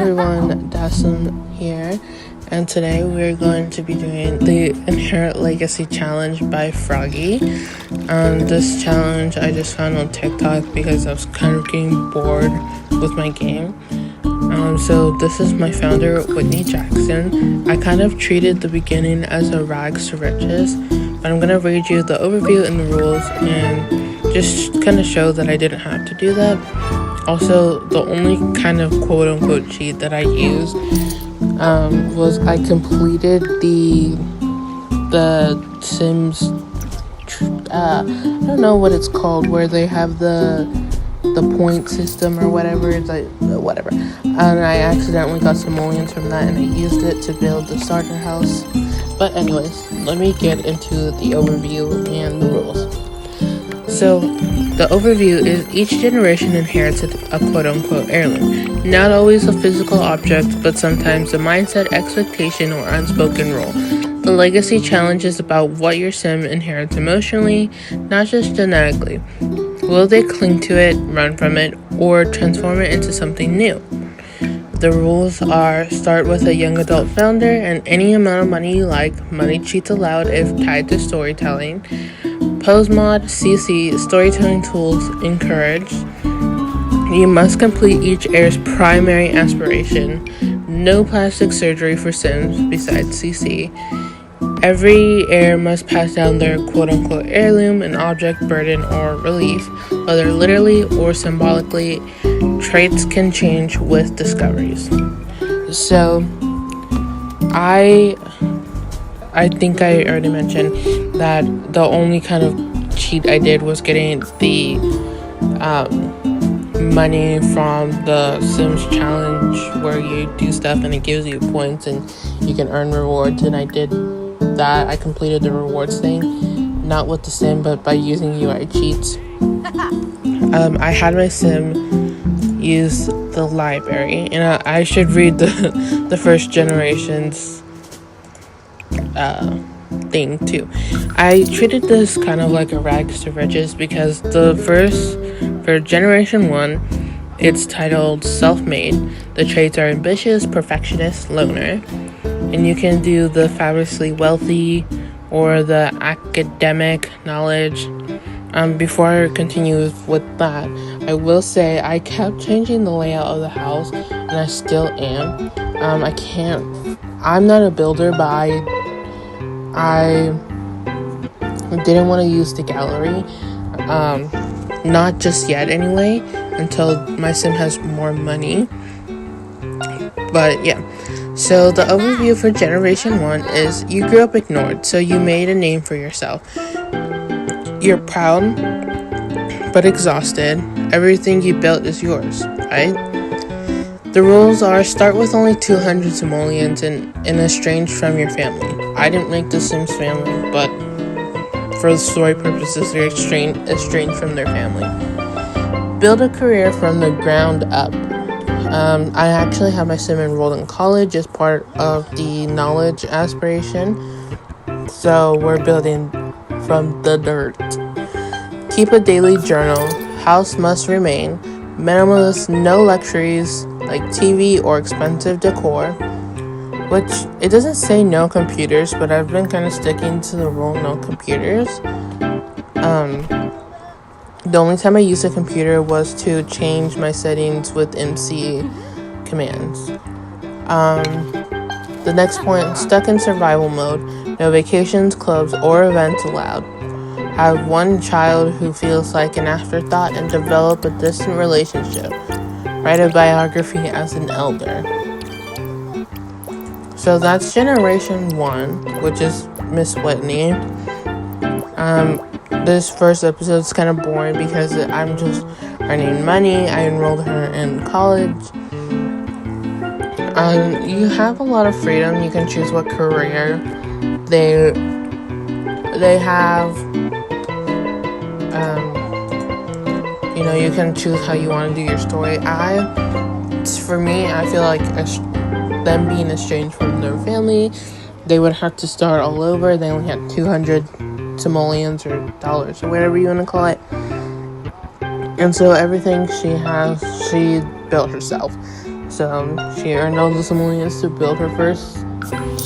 everyone, dasom here, and today we're going to be doing the Inherit Legacy Challenge by Froggy. This challenge I just found on TikTok because I was kind of getting bored with my game. So this is my founder, Whitney Jackson. I kind of treated the beginning as a rags to riches, but I'm going to read you the overview and the rules and just kind of show that I didn't have to do that. Also, the only kind of quote-unquote cheat that I used was I completed the Sims, I don't know what it's called, where they have the point system or whatever. It's like whatever, and I accidentally got simoleons from that, and I used it to build the starter house. But anyways, let me get into the overview and the rules. So the overview is each generation inherits a quote-unquote heirloom, not always a physical object, but sometimes a mindset, expectation, or unspoken rule. The legacy challenge is about what your sim inherits emotionally, not just genetically. Will they cling to it, run from it, or transform it into something new? The rules are: start with a young adult founder and any amount of money you like. Money cheats allowed if tied to storytelling. Pose mod, CC, storytelling tools encouraged. You must complete each heir's primary aspiration. No plastic surgery for Sims besides CC. Every heir must pass down their quote-unquote heirloom, an object, burden, or relief, whether literally or symbolically. Traits can change with discoveries. So, I think I already mentioned that the only kind of cheat I did was getting the money from the Sims challenge, where you do stuff and it gives you points and you can earn rewards, and I did that. I completed the rewards thing, not with the sim, but by using UI cheats. I had my sim use the library, and I should read the first generation's thing too. I treated this kind of like a rags to riches because for generation 1, it's titled self-made. The traits are ambitious, perfectionist, loner, and you can do the fabulously wealthy or the academic knowledge. Before I continue with that, I will say I kept changing the layout of the house, and I still am. I'm not a builder, but I didn't want to use the gallery, not just yet anyway, until my sim has more money. But yeah, so the overview for generation 1 is: you grew up ignored, so you made a name for yourself. You're proud but exhausted. Everything you built is yours, right? The rules are: start with only 200 simoleons and estranged from your family. I didn't make the Sims family, but for the story purposes, they're estranged from their family. Build a career from the ground up. I actually have my sim enrolled in college as part of the knowledge aspiration, so we're building from the dirt. Keep a daily journal. House must remain minimalist, no luxuries like TV or expensive decor, which it doesn't say no computers, but I've been kind of sticking to the rule no computers. The only time I used a computer was to change my settings with MC commands. The next point: stuck in survival mode. No vacations, clubs, or events allowed. Have one child who feels like an afterthought and develop a distant relationship. Write a biography as an elder. So that's generation 1, which is Miss Whitney. This first episode is kind of boring because I'm just earning money. I enrolled her in college. You have a lot of freedom. You can choose what career they have. You can choose how you want to do your story. For me, I feel like them being estranged from their family, they would have to start all over. They only had 200 simoleons or dollars or whatever you want to call it. And so everything she has, she built herself. So she earned all the simoleons to build her first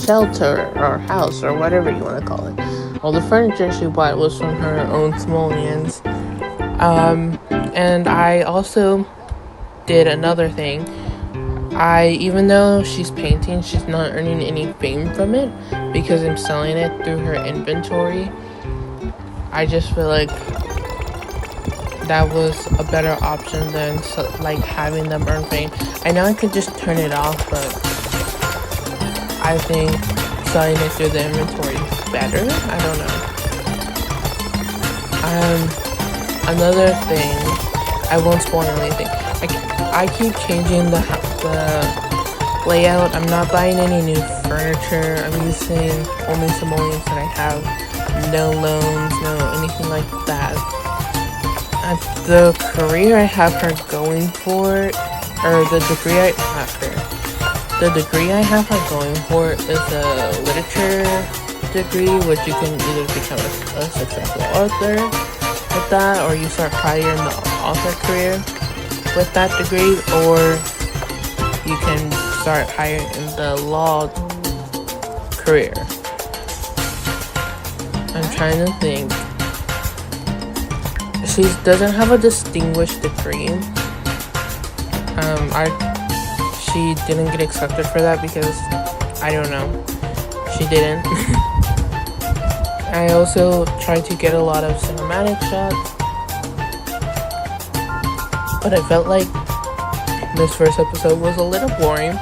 shelter or house or whatever you want to call it. All the furniture she bought was from her own simoleons. And I also did another thing. Even though she's painting, she's not earning any fame from it because I'm selling it through her inventory. I just feel like that was a better option than like having them earn fame. I know I could just turn it off, but I think selling it through the inventory is better. I don't know. Another thing, I won't spoil anything. I keep changing the layout. I'm not buying any new furniture. I'm using only simoleons that I have. No loans, no anything like that. The career I have her going for, or the degree I have her going for is a literature degree, which you can either become a successful author with that, or you start higher in the author career with that degree, or you can start higher in the law career. I'm trying to think. She doesn't have a distinguished degree. She didn't get accepted for that because I don't know. She didn't. I also tried to get a lot of cinematic shots, but I felt like this first episode was a little boring,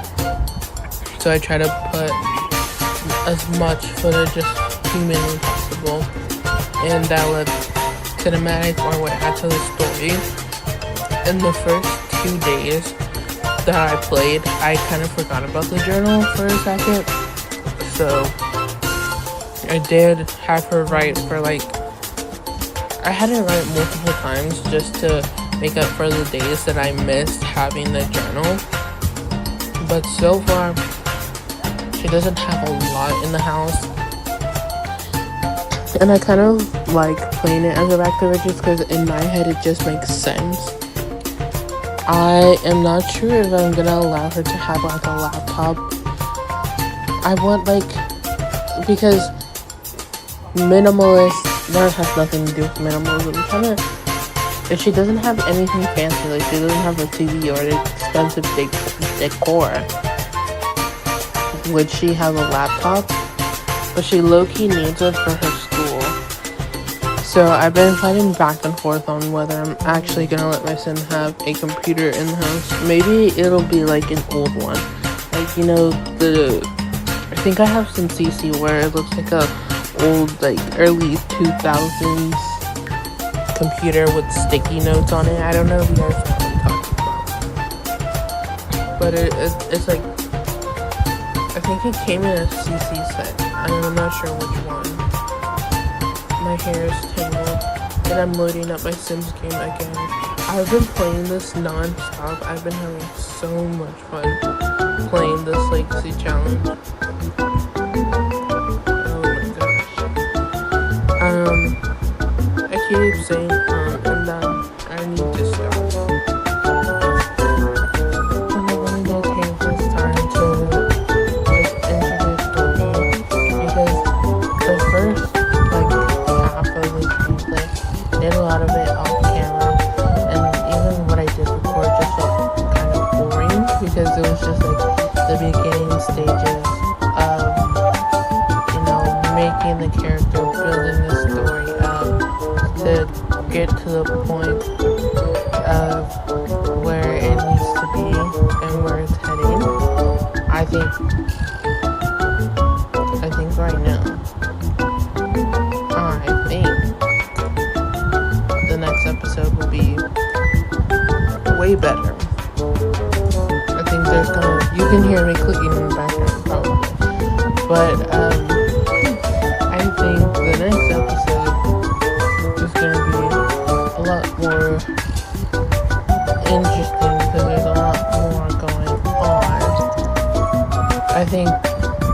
so I tried to put as much footage as humanly possible, and that would cinematic or would add to the story. In the first 2 days that I played, I kind of forgot about the journal for a second, so I did have her write for I had her write multiple times just to make up for the days that I missed having the journal. But so far, she doesn't have a lot in the house. And I kind of like playing it as a rack to riches because in my head it just makes sense. I am not sure if I'm gonna allow her to have like a laptop. I want because minimalist, that has nothing to do with minimalism. If she doesn't have anything fancy, like she doesn't have a TV or an expensive decor, would she have a laptop? But she low-key needs it for her school. So I've been fighting back and forth on whether I'm actually gonna let my son have a computer in the house. Maybe it'll be like an old one. I think I have some CC where it looks like a old, early 2000s computer with sticky notes on it. I don't know if you guys know what I'm talking about. But it's like, I think it came in a CC set. I'm not sure which one. My hair is tangled, and I'm loading up my Sims game again. I've been playing this non-stop. I've been having so much fun playing this legacy challenge. Oh my gosh. I keep saying and then I need to stop. I'm going to take this time to introduce the game because the first half of the gameplay did a lot of it off camera, and even what I did record just felt kind of boring because it was just the beginning stages of making the character, building the story up to get to the point of where it needs to be and where it's heading. I think right now, the next episode will be way better. I think you can hear me clicking in the background probably, but I think the next episode is going to be a lot more interesting because there's a lot more going on. I think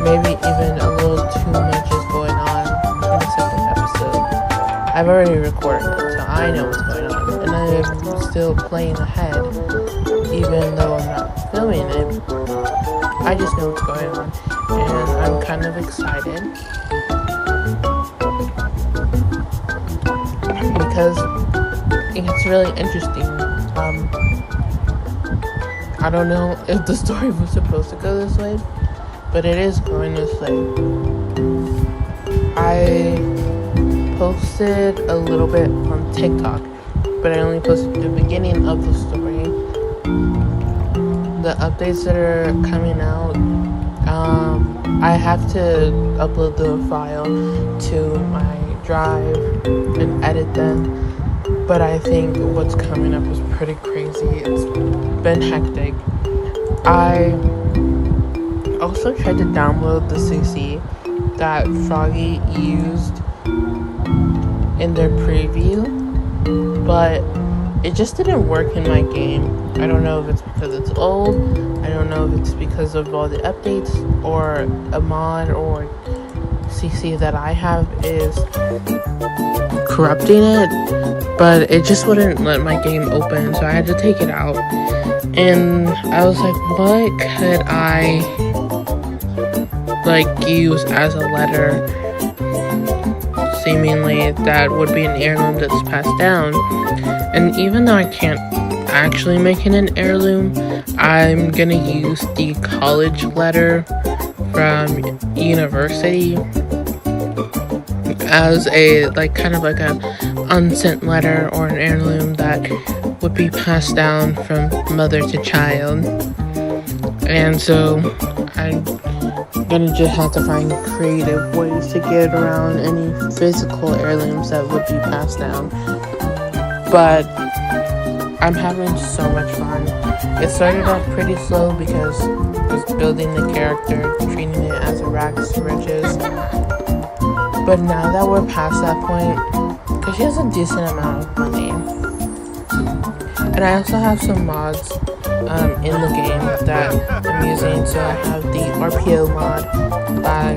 maybe even a little too much is going on in the second episode. I've already recorded it, so I know what's going on, and am still playing ahead, even though I'm not filming it. I just know what's going on, and I'm kind of excited because it's really interesting. I don't know if the story was supposed to go this way, but it is going this way. I posted a little bit on TikTok, but I only posted the beginning of the story. The updates that are coming out, I have to upload the file to my drive and edit them, but I think what's coming up is pretty crazy. It's been hectic. I also tried to download the CC that Froggy used in their preview, but it just didn't work in my game. I don't know if it's because it's old, I don't know if it's because of all the updates, or a mod or CC that I have is corrupting it, but it just wouldn't let my game open, so I had to take it out. And I was like, what could I use as a letter seemingly that would be an heirloom that's passed down? And even though I can't actually make it an heirloom, I'm gonna use the college letter from university as a kind of like a unsent letter or an heirloom that would be passed down from mother to child. And so I'm gonna just have to find creative ways to get around any physical heirlooms that would be passed down. But I'm having so much fun. It started off pretty slow because I was building the character, treating it as a rags to riches. But now that we're past that point, because she has a decent amount of money, and I also have some mods in the game that I'm using. So I have the RPO mod by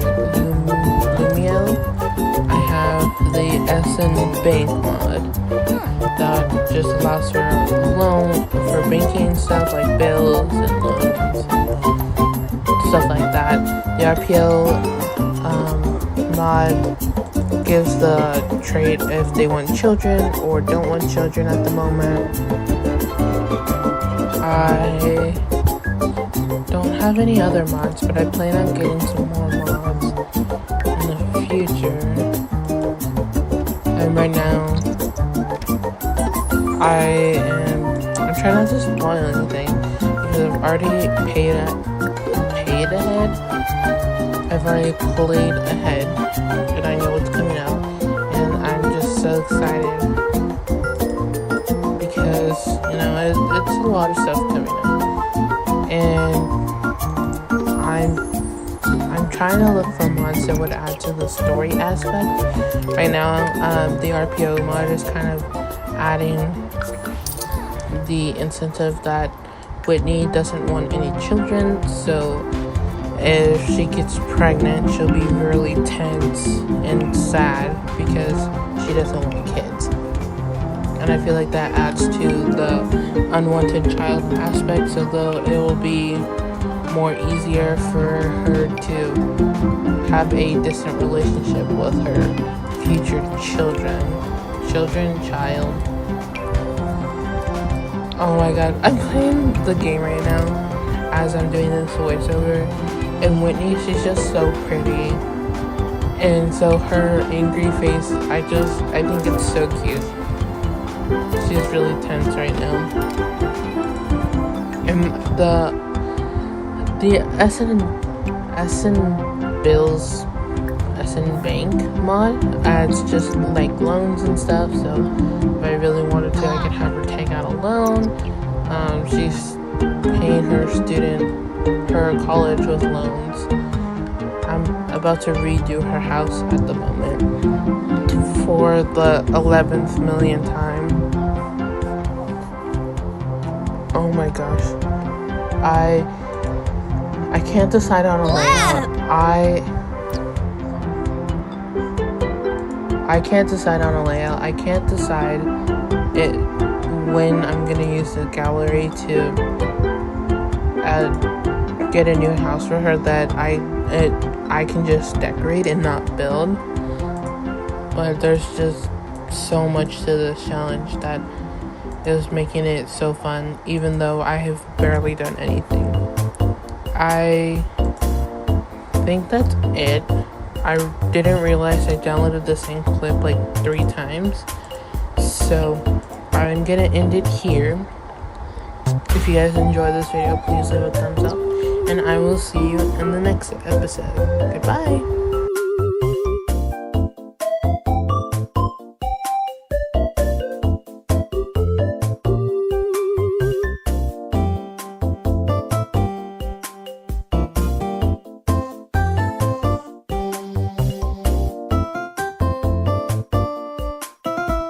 Lumio. I have the SN Bank mod that just allows for loan for banking stuff like bills and loans, stuff like that. The RPO mod gives the trait if they want children or don't want children at the moment. I don't have any other mods, but I plan on getting some more mods in the future. And right now, I'm trying not to spoil anything because I've already paid ahead. I've already played ahead, and I know what's coming up, and I'm just so excited because it's a lot of stuff coming up, and I'm trying to look for mods that would add to the story aspect. Right now, the RPO mod is kind of adding the incentive that Whitney doesn't want any children, so if she gets pregnant, she'll be really tense and sad because she doesn't want kids. And I feel like that adds to the unwanted child aspect, so it will be more easier for her to have a distant relationship with her future child. Oh my god, I'm playing the game right now as I'm doing this voiceover, and Whitney, she's just so pretty, and so her angry face, I think it's so cute. She's really tense right now. And the SN Bank mod adds just loans and stuff, so if I really wanted to, I could have her take out a loan. She's paying her college with loans. I'm about to redo her house at the moment for the 11th millionth time. Oh my gosh. I can't decide on a layout. I can't decide on a layout. I can't decide when I'm gonna use the gallery to get a new house for her that I can just decorate and not build. But there's just so much to this challenge that is making it so fun, even though I have barely done anything. I think that's it. I didn't realize I downloaded the same clip like 3 times, so I'm gonna end it here. If you guys enjoyed this video, please leave a thumbs up, and I will see you in the next episode. Goodbye!